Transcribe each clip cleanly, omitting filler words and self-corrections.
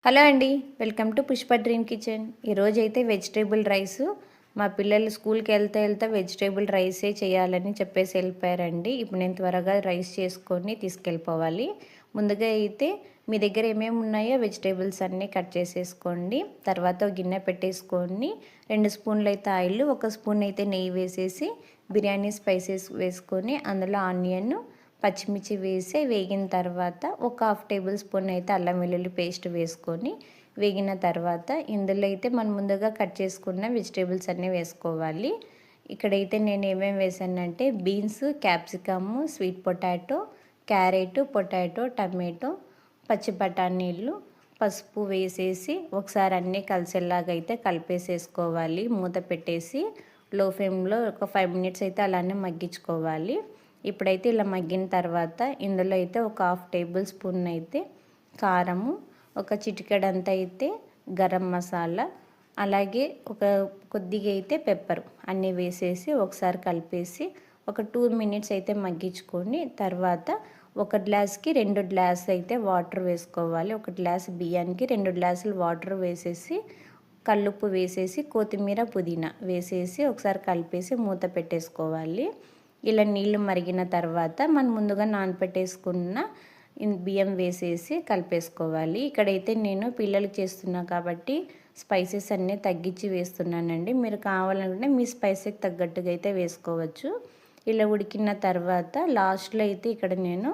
Hello అండి, welcome to Pushpa dream kitchen. ఈరోజు అయితే వెజిటేబుల్ రైస్ మా పిల్లలు స్కూల్కి వెళ్తే వెజిటేబుల్ రైసే చేయాలని చెప్పేసి వెళ్ళిపోయారండి. ఇప్పుడు నేను త్వరగా రైస్ చేసుకొని తీసుకెళ్ళిపోవాలి. ముందుగా అయితే మీ దగ్గర ఏమేమి ఉన్నాయో వెజిటేబుల్స్ అన్నీ కట్ చేసేసుకోండి. తర్వాత గిన్నె పెట్టేసుకొని 2 స్పూన్లు అయితే ఆయిల్, 1 స్పూన్ అయితే నెయ్యి వేసేసి బిర్యానీ స్పైసెస్ వేసుకొని అందులో ఆనియన్, పచ్చిమిర్చి వేసి వేగిన తర్వాత ఒక 1/2 టేబుల్ స్పూన్ అయితే అల్లం వెల్లుల్లి పేస్ట్ వేసుకొని వేగిన తర్వాత ఇందులో అయితే మనం ముందుగా కట్ చేసుకున్న వెజిటేబుల్స్ అన్నీ వేసుకోవాలి. ఇక్కడైతే నేను ఏమేమి వేసానంటే beans, capsicum, sweet potato, carrot, potato, tomato, పచ్చి బఠానీలు, పసుపు వేసేసి ఒకసారి అన్నీ కలిసేలాగా అయితే కలిపేసేసుకోవాలి. మూత పెట్టేసి లో ఫ్లేమ్లో ఒక 5 మినిట్స్ అయితే అలానే మగ్గించుకోవాలి. ఇప్పుడైతే ఇలా మగ్గిన తర్వాత ఇందులో అయితే ఒక 1/2 టేబుల్ స్పూన్ అయితే కారము, ఒక చిటికెడంతా అయితే గరం మసాలా, అలాగే ఒక కొద్దిగా అయితే పెప్పర్ అన్నీ వేసేసి ఒకసారి కలిపేసి ఒక 2 మినిట్స్ అయితే మగ్గించుకొని తర్వాత 1 గ్లాస్కి 2 గ్లాసులు అయితే వాటర్ వేసుకోవాలి. 1 గ్లాస్ బియ్యానికి 2 గ్లాసులు వాటర్ వేసేసి కల్లుప్పు వేసేసి కొత్తిమీర, పుదీనా వేసేసి ఒకసారి కలిపేసి మూత పెట్టేసుకోవాలి. ఇలా నీళ్లు మరిగిన తర్వాత మనం ముందుగా నానపెట్టేసుకున్న బియ్యం వేసేసి కలిపేసుకోవాలి. ఇక్కడైతే నేను పిల్లలకి చేస్తున్నా కాబట్టి స్పైసెస్ అన్నీ తగ్గించి వేస్తున్నానండి. మీరు కావాలనుకుంటే మీ స్పైసెస్కి తగ్గట్టుగా అయితే వేసుకోవచ్చు. ఇలా ఉడికిన తర్వాత లాస్ట్లో అయితే ఇక్కడ నేను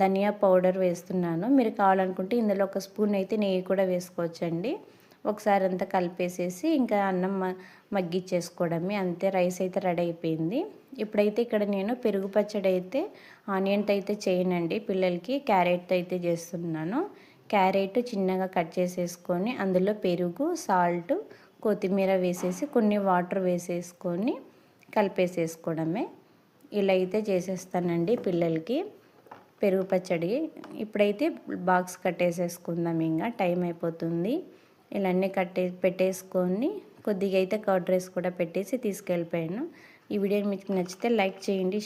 ధనియా పౌడర్ వేస్తున్నాను. మీరు కావాలనుకుంటే ఇందులో 1 స్పూన్ అయితే నెయ్యి కూడా వేసుకోవచ్చండి. ఒకసారి అంతా కలిపేసేసి ఇంకా అన్నం మగ్గిచ్చేసుకోవడమే, అంతే. రైస్ అయితే రెడీ అయిపోయింది. ఇప్పుడైతే ఇక్కడ నేను పెరుగు పచ్చడి అయితే ఆనియన్తో అయితే చేయనండి, పిల్లలకి క్యారెట్తో అయితే చేస్తున్నాను. క్యారెట్ చిన్నగా కట్ చేసేసుకొని అందులో పెరుగు, సాల్ట్, కొత్తిమీర వేసేసి కొన్ని వాటర్ వేసేసుకొని కలిపేసేసుకోవడమే. ఇలా అయితే చేసేస్తానండి పిల్లలకి పెరుగు పచ్చడి. ఇప్పుడైతే బాక్స్ కట్టేసేసుకుందాం, ఇంకా టైం అయిపోతుంది. ఇలా అన్నీ పెట్టేసుకొని కొద్దిగా అయితే కర్డ్ రైస్ కూడా పెట్టేసి తీసుకెళ్ళిపోయాను. ఈ వీడియో మీకు నచ్చితే లైక్ చేయండి.